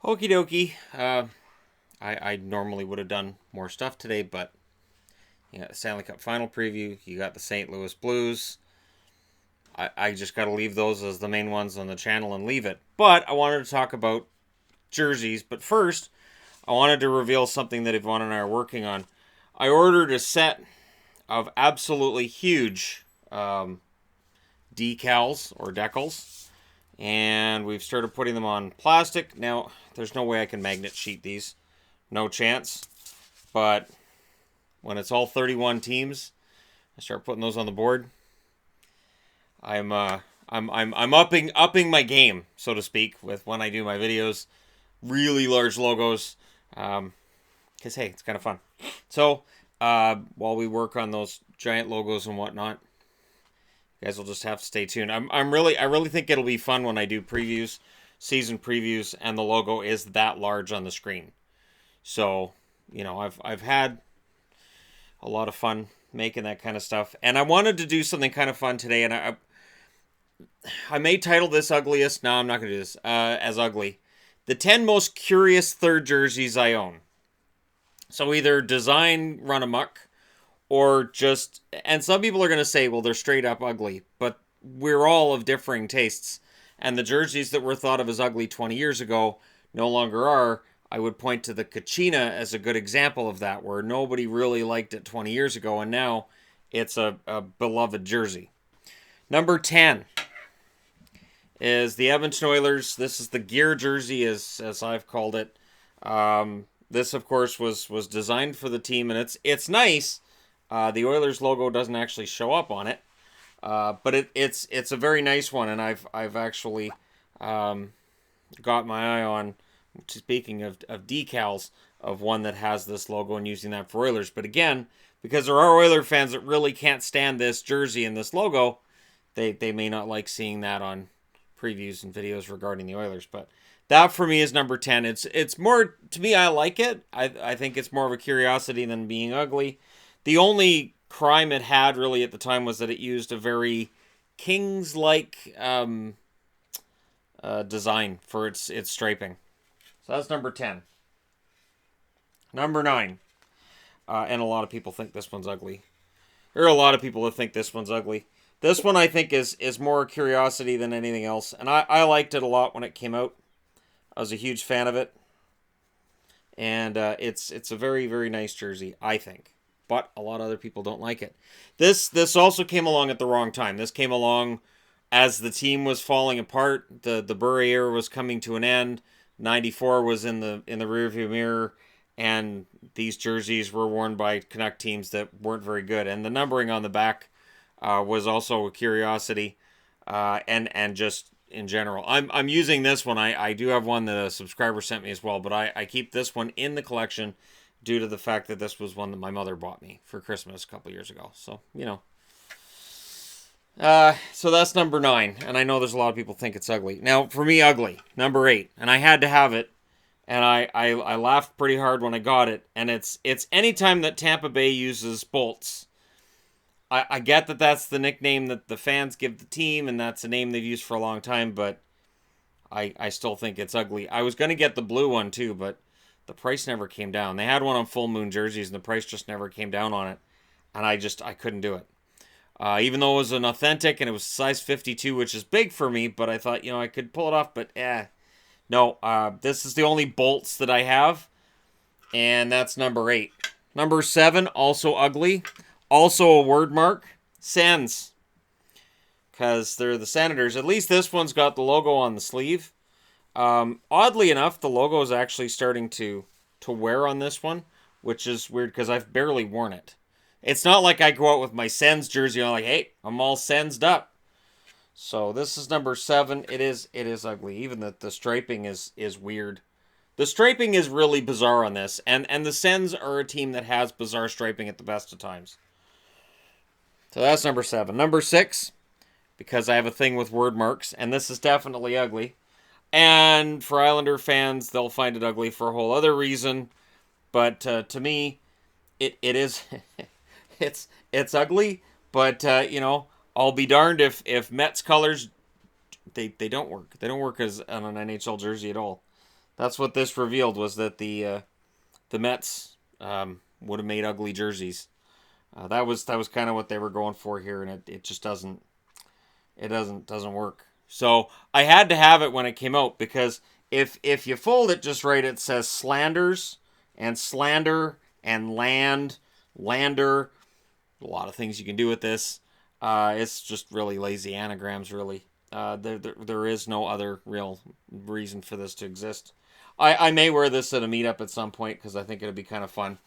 Okie dokie. I normally would have done more stuff today, but you got the Stanley Cup final preview. You got the St. Louis Blues. I just got to leave those as the main ones on the channel and leave it. But I wanted to talk about jerseys. But first, I wanted to reveal something that Yvonne and I are working on. I ordered a set of absolutely huge decals or decals, and we've started putting them on plastic. Now, there's no way I can magnet sheet these. No chance. But when it's all 31 teams, I start putting those on the board. I'm upping my game, so to speak, with when I do my videos. Really large logos. Because, hey, it's kind of fun. So, while we work on those giant logos and whatnot, you guys will just have to stay tuned. I really think it'll be fun when I do previews, season previews, and the logo is that large on the screen. So, I've had a lot of fun making that kind of stuff, and I wanted to do something kind of fun today, and I may title this ugliest. No, I'm not going to do this as ugly. The 10 most curious third jerseys I own. So either design run amok, or just, and some people are going to say, well, they're straight up ugly, but we're all of differing tastes. And the jerseys that were thought of as ugly 20 years ago no longer are. I would point to the Kachina as a good example of that, where nobody really liked it 20 years ago, and now it's a beloved jersey. Number 10 is the Edmonton Oilers. This is the gear jersey, as I've called it. This, of course, was designed for the team, and it's nice. The Oilers logo doesn't actually show up on it, but it's a very nice one, and I've actually got my eye on, speaking of decals, of one that has this logo and using that for Oilers. But again, because there are Oiler fans that really can't stand this jersey and this logo, they may not like seeing that on previews and videos regarding the Oilers. But that for me is number 10. It's more, to me, I like it. I think it's more of a curiosity than being ugly. The only crime it had really at the time was that it used a very Kings-like design for its striping. So that's number 10. Number 9. And a lot of people think this one's ugly. There are a lot of people that think this one's ugly. This one I think is more curiosity than anything else. And I liked it a lot when it came out. I was a huge fan of it. And it's a very, very nice jersey, I think. But a lot of other people don't like it. This also came along at the wrong time. This came along as the team was falling apart. The Bure era was coming to an end. 94 was in the rearview mirror, and these jerseys were worn by Canuck teams that weren't very good. And the numbering on the back was also a curiosity, and just in general. I'm using this one. I do have one that a subscriber sent me as well, but I keep this one in the collection due to the fact that this was one that my mother bought me for Christmas a couple years ago. So, so that's number 9, and I know there's a lot of people think it's ugly. Now, for me, ugly, number 8, and I had to have it, and I laughed pretty hard when I got it, and it's anytime that Tampa Bay uses bolts. I get that that's the nickname that the fans give the team, and that's a name they've used for a long time, but I still think it's ugly. I was going to get the blue one too, but the price never came down. They had one on full moon jerseys, and the price just never came down on it, and I couldn't do it. Even though it was an authentic and it was size 52, which is big for me, but I thought, I could pull it off, but no, this is the only bolts that I have, and that's number 8. Number 7, also ugly, also a word mark, Sens, because they're the Senators. At least this one's got the logo on the sleeve. Oddly enough, the logo is actually starting to wear on this one, which is weird because I've barely worn it. It's not like I go out with my Sens jersey and I'm like, hey, I'm all Sensed up. So this is number 7. It is ugly. Even the striping is weird. The striping is really bizarre on this. And the Sens are a team that has bizarre striping at the best of times. So that's number 7. Number 6, because I have a thing with word marks, and this is definitely ugly. And for Islander fans, they'll find it ugly for a whole other reason. But to me, it is... it's ugly, but I'll be darned if Mets colors they don't work. They don't work as on an NHL jersey at all. That's what this revealed, was that the Mets would have made ugly jerseys. That was kind of what they were going for here, and it just doesn't work. So I had to have it when it came out, because if you fold it just right, it says slanders and slander and lander. A lot of things you can do with this. It's just really lazy anagrams, really. There is no other real reason for this to exist. I may wear this at a meetup at some point, because I think it'd be kind of fun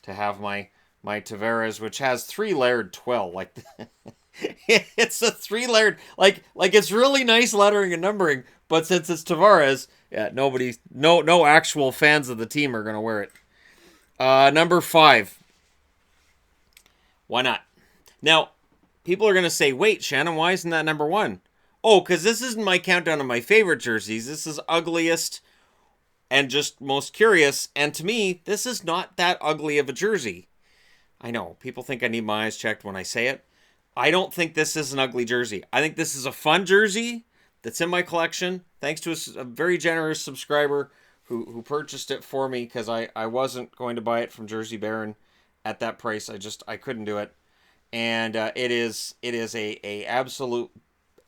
to have my Tavares, which has 3-layered twill. Like, it's a 3-layered, like it's really nice lettering and numbering, but since it's Tavares, yeah, no actual fans of the team are gonna wear it. Number 5. Why not? Now, people are gonna say, wait, Shannon, why isn't that number 1? Oh, because this isn't my countdown of my favorite jerseys. This is ugliest and just most curious. And to me, this is not that ugly of a jersey. I know, people think I need my eyes checked when I say it. I don't think this is an ugly jersey. I think this is a fun jersey that's in my collection, thanks to a very generous subscriber who purchased it for me, because I wasn't going to buy it from Jersey Baron at that price. I couldn't do it. And it is a absolute...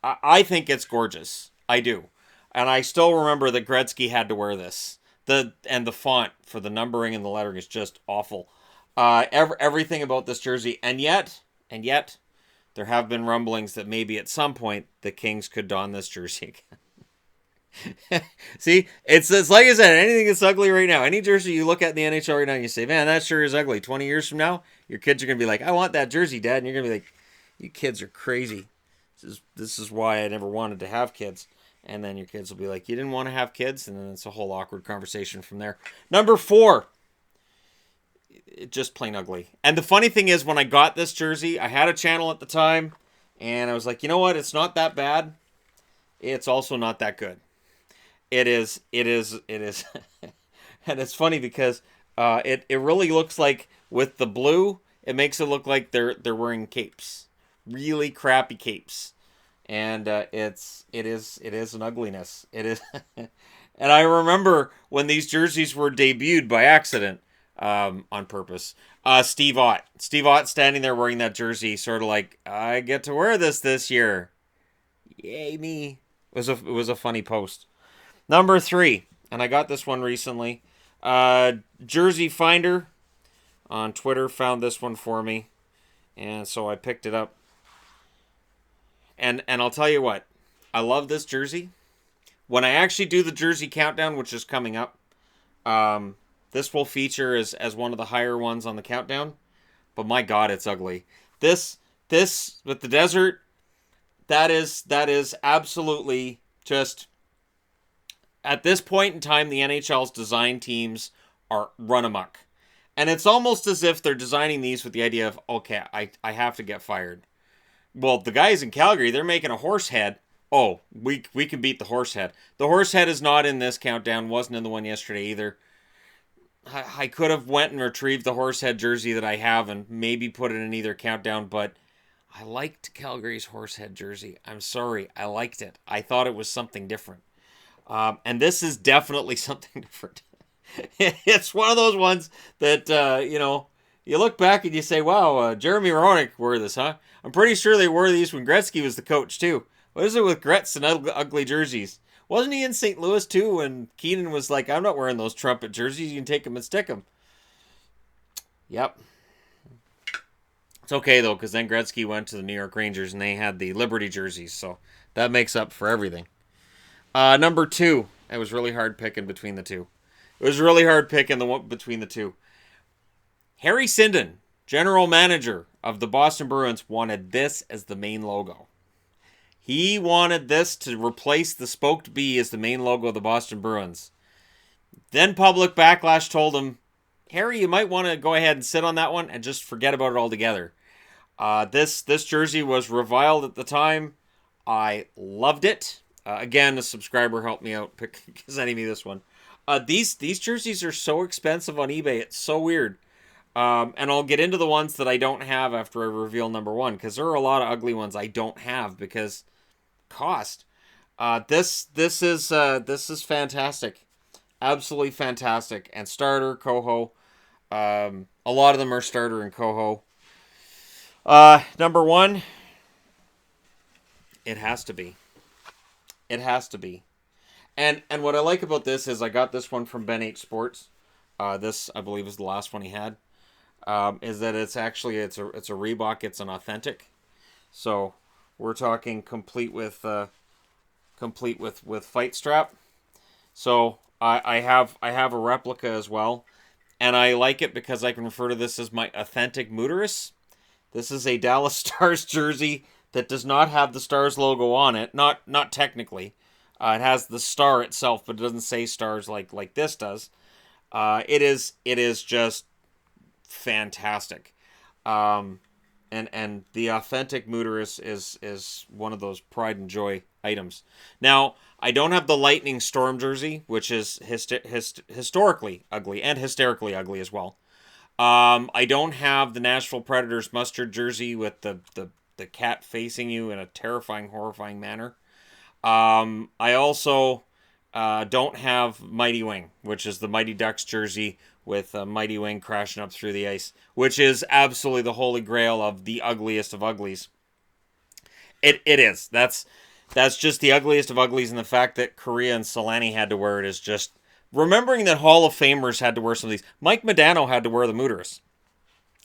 I think it's gorgeous. I do. And I still remember that Gretzky had to wear this. The font for the numbering and the lettering is just awful. Everything about this jersey. And yet, there have been rumblings that maybe at some point the Kings could don this jersey again. See, it's like I said, anything that's ugly right now, any jersey you look at in the NHL right now and you say, man, that sure is ugly. 20 years from now, your kids are going to be like, I want that jersey, Dad. And you're going to be like, you kids are crazy. This is why I never wanted to have kids. And then your kids will be like, you didn't want to have kids? And then it's a whole awkward conversation from there. Number 4. It just plain ugly. And the funny thing is, when I got this jersey, I had a channel at the time, and I was like, you know what? It's not that bad. It's also not that good. It is. And it's funny because it really looks like, with the blue, it makes it look like they're wearing capes. Really crappy capes. And it is an ugliness. It is. And I remember when these jerseys were debuted by accident, on purpose. Steve Ott standing there wearing that jersey, sort of like, I get to wear this year. Yay me. It was a funny post. Number 3, and I got this one recently. Jersey Finder on Twitter found this one for me, and so I picked it up. And I'll tell you what, I love this jersey. When I actually do the jersey countdown, which is coming up, this will feature as one of the higher ones on the countdown. But my God, it's ugly. This with the desert, that is absolutely just... At this point in time, the NHL's design teams are run amok. And it's almost as if they're designing these with the idea of, okay, I have to get fired. Well, the guys in Calgary, they're making a horse head. Oh, we can beat the horse head. The horse head is not in this countdown, wasn't in the one yesterday either. I could have went and retrieved the horsehead jersey that I have and maybe put it in either countdown, but I liked Calgary's horsehead jersey. I'm sorry, I liked it. I thought it was something different. And this is definitely something different. It's one of those ones that, you look back and you say, wow, Jeremy Roenick wore this, huh? I'm pretty sure they wore these when Gretzky was the coach, too. What is it with Gretz and ugly jerseys? Wasn't he in St. Louis, too, when Keenan was like, I'm not wearing those trumpet jerseys. You can take them and stick them. Yep. It's okay, though, because then Gretzky went to the New York Rangers, and they had the Liberty jerseys, so that makes up for everything. Number 2. It was really hard picking between the two. Between the two. Harry Sinden, general manager of the Boston Bruins, wanted this as the main logo. He wanted this to replace the spoked B as the main logo of the Boston Bruins. Then public backlash told him, Harry, you might want to go ahead and sit on that one and just forget about it altogether. This jersey was reviled at the time. I loved it. Again, a subscriber helped me out sending me this one. These jerseys are so expensive on eBay. It's so weird. And I'll get into the ones that I don't have after I reveal number 1, because there are a lot of ugly ones I don't have because cost. This is fantastic. Absolutely fantastic. And starter, coho. A lot of them are starter and coho. Number one, it has to be. It has to be. And what I like about this is I got this one from Ben H Sports. This I believe is the last one he had. Is that it's a Reebok. It's an authentic. So we're talking complete with fight strap. So I have a replica as well, and I like it because I can refer to this as my authentic Mooterus. This is a Dallas Stars jersey that does not have the Stars logo on it. Not technically. It has the star itself, but it doesn't say Stars like this does. It is just fantastic. And the authentic Mooterus is one of those pride and joy items. Now, I don't have the Lightning Storm jersey, which is historically ugly and hysterically ugly as well. I don't have the Nashville Predators mustard jersey with the cat facing you in a terrifying, horrifying manner. I also don't have Mighty Wing, which is the Mighty Ducks jersey with Mighty Wing crashing up through the ice, which is absolutely the holy grail of the ugliest of uglies. It is. That's just the ugliest of uglies, and the fact that Korea and Solani had to wear it is just... Remembering that Hall of Famers had to wear some of these. Mike Modano had to wear the Mooterus.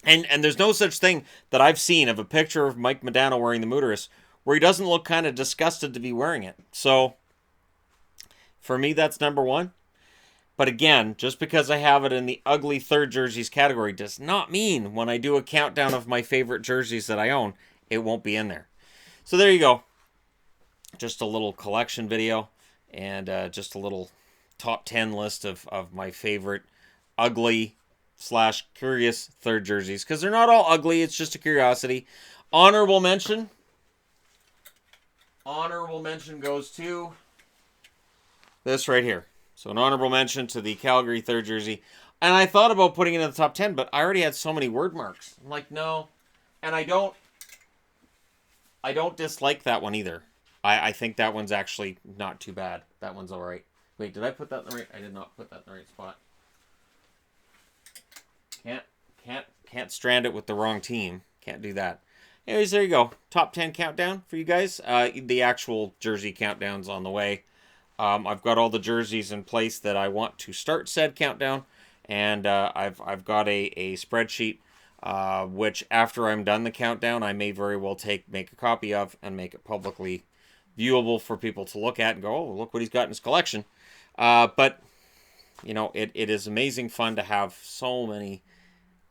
And there's no such thing that I've seen of a picture of Mike Modano wearing the Mooterus where he doesn't look kind of disgusted to be wearing it. So, for me, that's number one. But again, just because I have it in the ugly third jerseys category does not mean when I do a countdown of my favorite jerseys that I own, it won't be in there. So there you go. Just a little collection video and just a little top 10 list of my favorite ugly / curious third jerseys. Because they're not all ugly, it's just a curiosity. Honorable mention goes to this right here. So an honorable mention to the Calgary third jersey. And I thought about putting it in the top 10, but I already had so many word marks. I'm like, no. And I don't dislike that one either. I think that one's actually not too bad. That one's all right. Wait, did I put that in the right? I did not put that in the right spot. Can't strand it with the wrong team. Can't do that. Anyways, there you go. Top 10 countdown for you guys. The actual jersey countdown's on the way. I've got all the jerseys in place that I want to start said countdown, and I've got a spreadsheet which after I'm done the countdown, I may very well make a copy of and make it publicly viewable for people to look at and go, oh, look what he's got in his collection. But you know, it is amazing fun to have so many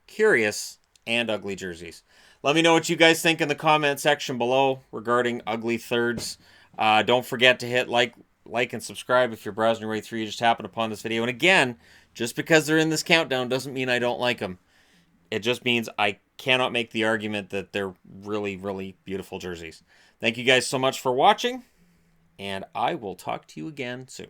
curious and ugly jerseys. Let me know what you guys think in the comment section below regarding ugly thirds. Don't forget to hit like and subscribe if you're browsing your way through. You just happened upon this video. And again, just because they're in this countdown doesn't mean I don't like them. It just means I cannot make the argument that they're really, really beautiful jerseys. Thank you guys so much for watching, and I will talk to you again soon.